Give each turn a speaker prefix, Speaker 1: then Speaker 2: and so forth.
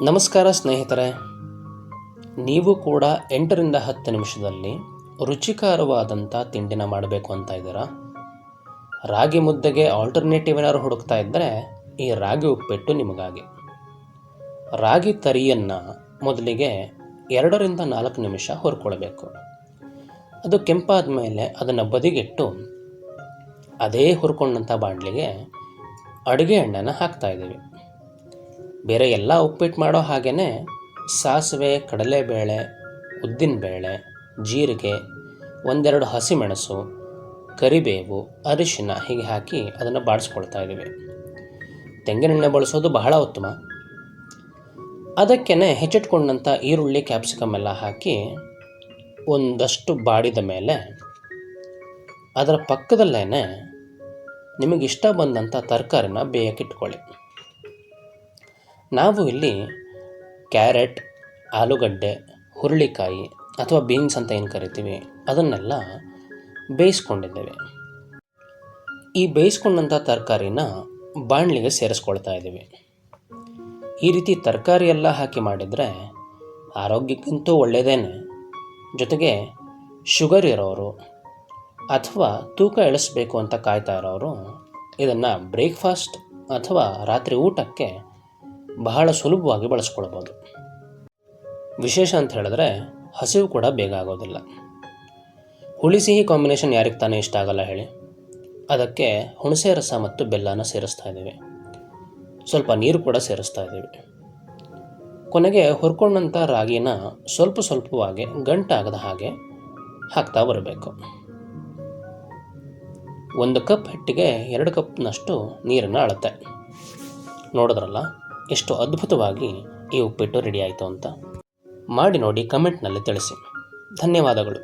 Speaker 1: ನಮಸ್ಕಾರ ಸ್ನೇಹಿತರೆ, ನೀವು ಕೂಡ 8ರಿಂದ 10 ನಿಮಿಷದಲ್ಲಿ ರುಚಿಕರವಾದಂಥ ತಿಂಡಿನ ಮಾಡಬೇಕು ಅಂತ ಇದ್ದೀರಾ? ರಾಗಿ ಮುದ್ದೆಗೆ ಆಲ್ಟರ್ನೇಟಿವ್ ಏನಾದ್ರು ಹುಡುಕ್ತಾ ಇದ್ದರೆ ಈ ರಾಗಿ ಉಪ್ಪಿಟ್ಟು ನಿಮಗಾಗಿ. ರಾಗಿ ತರಿಯನ್ನು ಮೊದಲಿಗೆ 2ರಿಂದ 4 ನಿಮಿಷ ಹುರ್ಕೊಳ್ಬೇಕು. ಅದು ಕೆಂಪಾದ ಮೇಲೆ ಅದನ್ನು ಬದಿಗಿಟ್ಟು ಅದೇ ಹುರ್ಕೊಂಡಂಥ ಬಾಣಲಿಗೆ ಅಡುಗೆ ಎಣ್ಣೆನ ಹಾಕ್ತಾಯಿದ್ದೀವಿ. ಬೇರೆ ಎಲ್ಲ ಉಪ್ಪಿಟ್ಟು ಮಾಡೋ ಹಾಗೆಯೇ ಸಾಸಿವೆ, ಕಡಲೆಬೇಳೆ, ಉದ್ದಿನಬೇಳೆ, ಜೀರಿಗೆ, 1-2 ಹಸಿಮೆಣಸು, ಕರಿಬೇವು, ಅರಿಶಿನ ಹೀಗೆ ಹಾಕಿ ಅದನ್ನು ಬಾಡಿಸ್ಕೊಳ್ತಾ ಇದ್ದೀವಿ. ತೆಂಗಿನೆಣ್ಣೆ ಬಳಸೋದು ಬಹಳ ಉತ್ತಮ. ಅದಕ್ಕೇ ಹೆಚ್ಚಿಟ್ಕೊಂಡಂಥ ಈರುಳ್ಳಿ, ಕ್ಯಾಪ್ಸಿಕಮ್ ಎಲ್ಲ ಹಾಕಿ ಒಂದಷ್ಟು ಬಾಡಿದ ಮೇಲೆ ಅದರ ಪಕ್ಕದಲ್ಲೇ ನಿಮಗಿಷ್ಟ ಬಂದಂಥ ತರಕಾರಿನ ಬೇಯಕ್ಕಿಟ್ಕೊಳ್ಳಿ. ನಾವು ಇಲ್ಲಿ ಕ್ಯಾರೆಟ್, ಆಲೂಗಡ್ಡೆ, ಹುರುಳಿಕಾಯಿ ಅಥವಾ ಬೀನ್ಸ್ ಅಂತ ಏನು ಕರಿತೀವಿ ಅದನ್ನೆಲ್ಲ ಬೇಯಿಸ್ಕೊಂಡಿದ್ದೇವೆ. ಈ ಬೇಯಿಸ್ಕೊಂಡಂಥ ತರಕಾರಿನ ಬಾಣಲಿಗೆ ಸೇರಿಸ್ಕೊಳ್ತಾ ಇದ್ದೀವಿ. ಈ ರೀತಿ ತರಕಾರಿ ಎಲ್ಲ ಹಾಕಿ ಮಾಡಿದರೆ ಆರೋಗ್ಯಕ್ಕಿಂತೂ ಒಳ್ಳೆಯದೇನೆ. ಜೊತೆಗೆ ಶುಗರ್ ಇರೋರು ಅಥವಾ ತೂಕ ಇಳಿಸ್ಬೇಕು ಅಂತ ಕಾಯ್ತಾ ಇರೋರು ಇದನ್ನು ಬ್ರೇಕ್ಫಾಸ್ಟ್ ಅಥವಾ ರಾತ್ರಿ ಊಟಕ್ಕೆ ಬಹಳ ಸುಲಭವಾಗಿ ಬಳಸ್ಕೊಳ್ಬೋದು. ವಿಶೇಷ ಅಂತ ಹೇಳಿದ್ರೆ ಹಸಿವು ಕೂಡ ಬೇಗ ಆಗೋದಿಲ್ಲ. ಹುಳಿ ಸಿಹಿ ಕಾಂಬಿನೇಷನ್ ಯಾರಿಗೆ ತಾನೇ ಇಷ್ಟ ಆಗಲ್ಲ ಹೇಳಿ? ಅದಕ್ಕೆ ಹುಣಸೆ ರಸ ಮತ್ತು ಬೆಲ್ಲನ ಸೇರಿಸ್ತಾ ಇದ್ದೀವಿ. ಸ್ವಲ್ಪ ನೀರು ಕೂಡ ಸೇರಿಸ್ತಾ ಇದ್ದೀವಿ. ಕೊನೆಗೆ ಹುರ್ಕೊಂಡಂಥ ರಾಗಿನ ಸ್ವಲ್ಪವಾಗಿ ಗಂಟಾಗದ ಹಾಗೆ ಹಾಕ್ತಾ ಬರಬೇಕು. 1 ಕಪ್ ಹಿಟ್ಟಿಗೆ 2 ಕಪ್ನಷ್ಟು ನೀರನ್ನು ಅಳತೆ. ನೋಡಿದ್ರಲ್ಲ ಎಷ್ಟು ಅದ್ಭುತವಾಗಿ ಈ ಉಪ್ಪಿಟ್ಟು ರೆಡಿ ಆಯಿತು ಅಂತ. ಮಾಡಿ ನೋಡಿ, ಕಮೆಂಟ್ನಲ್ಲಿ ತಿಳಿಸಿ. ಧನ್ಯವಾದಗಳು.